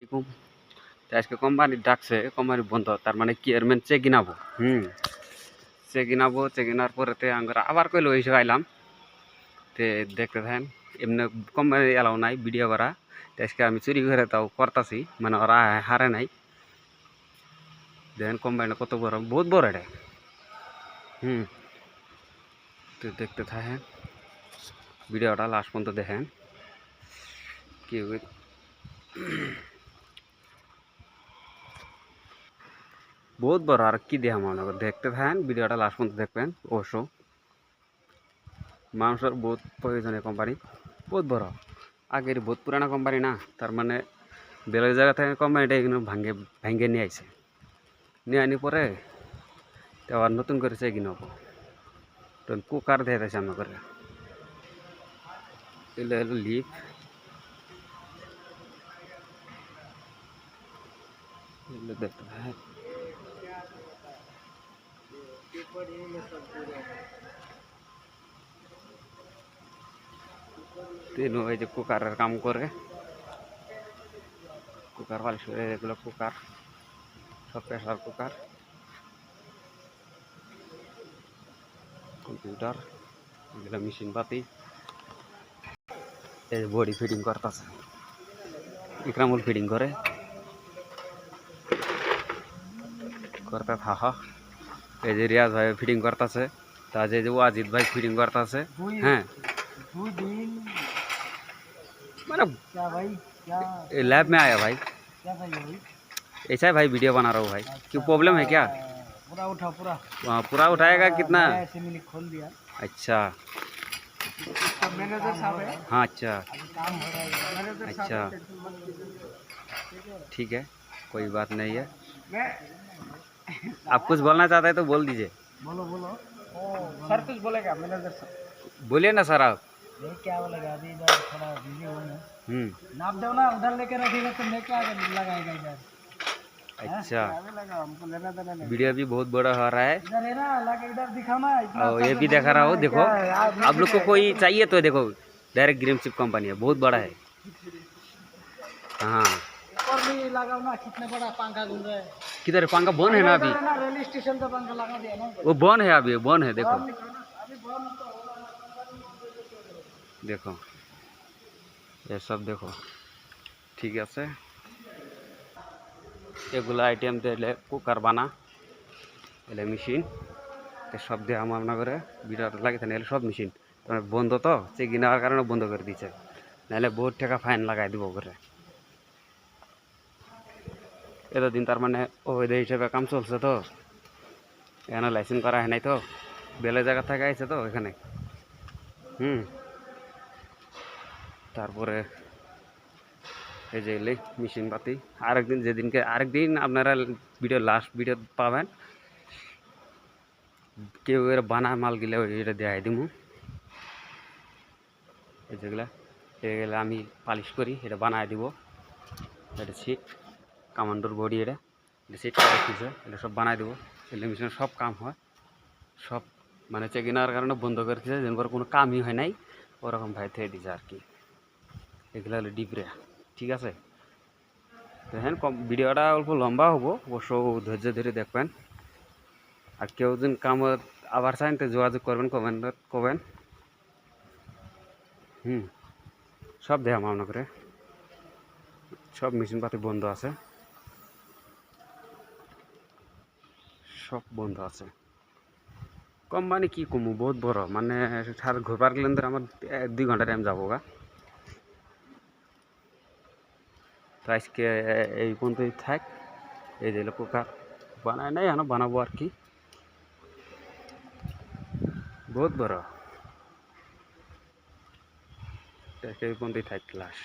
এরকম তো আজকে কোম্পানি ডাকছে, কোম্পানি বন্ধ, তার মানে চেয়ারম্যান চেক কিনাবো। চেক কিনাবো, চেক কিনার পরেতে আমরা আবার কইলো এসে আইলাম। তে দেখতে থাকেন, এমনি কোম্পানি এলাও নাই ভিডিও করা। তো আজকে আমি চুরি করে তাও করতাছি, মানে ওরা হারে নাই। দেখেন কোম্পানিটা কত বড়, বহুত বড় এটা। তো দেখতে থাকেন ভিডিওটা লাস্ট পর্যন্ত দেখেন কি বহুত বড়। আর কি দেখাম আপনাকে, দেখতে থাকেন ভিডিওটা লাস্ট পর্যন্ত দেখবেন। অবশ্য মানুষের বহুত প্রয়োজনীয় কোম্পানি, বহুত বড়, আগের বহুত পুরানা কোম্পানি না, তার মানে বেলেগ জায়গা থেকে কোম্পানিটা এখানে ভাঙ্গে নিয়ে আইছে, নিয়ে আনি পরে আবার নতুন করে চেক কিনব। তো কুকার দিয়ে দিয়েছে আমরা করে, এগুলো হলো লিফ, এগুলো দেখতে হয়। তিনও এই যে কুকারের কাম করে, কুকার পালিশ করে, এগুলো কুকার, সব প্রেসার কুকার, কম্পিউটার, এগুলো মেশিন পাতি। এই যে বডি ফিটিং করতেছে, ইকরামুল ফিটিং করে করতে থাকা। এই যে রিয়াজ ভাই ফিটিং করতেছে, তা যে ওয়াজিদ ভাই ফিটিং করতেছে। হ্যাঁ মানে लैब में आया भाई, ऐसा है भाई, वीडियो बना रहा हूँ भाई। क्यों प्रॉब्लम है क्या? पूरा उठाएगा कितना? खोल दिया। अच्छा मैनेजर साहब है। हाँ अच्छा काम हो रहा है, मैनेजर अच्छा ठीक है, कोई बात नहीं है। आप कुछ बोलना चाहते हैं तो बोल दीजिए। बोलो बोलो। ओ सर कुछ बोलेगा मैनेजर सर? बोलिए ना सर आप। ये क्या बोलेगा, अभी इधर थोड़ा बिजी हूँ मैं। नाप दो ना, उधर लेके रखेगा तो लेके आगे लगाएगा इधर। अच्छा लगा हमको लेना देना नहीं। वीडियो भी बहुत बड़ा हो रहा है, इधर है ना, लगे इधर दिखाओ ना। और ये भी दिखा रहा हो, देखो आप लोग को कोई चाहिए तो देखो, डायरेक्ट ग्रीन चिप कंपनी है, बहुत बड़ा है। हाँ और भी लगाओ ना, कितने बड़ा पंखा घूम रहा है। किधर पंखा बंद है ना अभी, रेलवे स्टेशन का पंखा लगा दिया ना, वो बंद है अभी, बंद है। देखो अभी बंद तो होगा। देखो ये सब देखो, ठीक আছে। এগুলো আইটেম দিলে কুকার বানা, এলে মেশিন, সব দিয়ে আমার না করে ভিডিওটা লাগে থাকে, এলে সব মেশিন তোমার বন্ধ, তো চেক নেওয়ার কারণে বন্ধ করে দিচ্ছে, নাহলে বহুত টাকা ফাইন লাগাই দিব করে। এতদিন তার মানে অবৈধ হিসেবে কাম চলছে, তো এখানে লাইসেন্স করা হয় নাই, তো বেলে জায়গা থেকে আইছে তো এখানে। তারপরে এই যে এলে মেশিন পাতি। আরেকদিন যেদিনকে আরেকদিন আপনারা ভিডিও লাস্ট ভিডিও পাবেন, কেউ এর বানা মাল গিলে এটা দেখাই দিব। এই যেগুলা এগুলো আমি পালিশ করি, এটা বানাই দিব। এটা সিট কামান্ডোর বডি, এটা সিট করে দিচ্ছে, এটা সব বানাই দেবো। এলে মেশিনের সব কাম হয়, সব মানে চেক নেওয়ার কারণে বন্ধ করে দিচ্ছে, যেন কোনো কামই হয় নাই, ওরকম ভাই থেকে দিচ্ছে আর কি। এগুলো হলো ডিপরে, ঠিক আছে। দেখেন ভিডিওটা অল্প লম্বা হবো, অবশ্য ধৈর্য ধরে দেখবেন। আর কেউ যদি কাম আবার চান তো যোগাযোগ করবেন, কমেন্টত করবেন। সব দেখাম আপনার করে, সব মেশিন পাতি বন্ধ আছে, সব বন্ধ আছে। কোম্পানি কি কমু, বহুত বড়, মানে সার ঘুরবার গেলেন তো আমার 2 ঘন্টা টাইম যাবো গা। তো আজকে এই পর্যন্তই থাক। এই যে কুকার বানায় নাই, এখন বানাবো আর কি, বহুত বড়। এই পর্যন্তই থাক ক্লাস।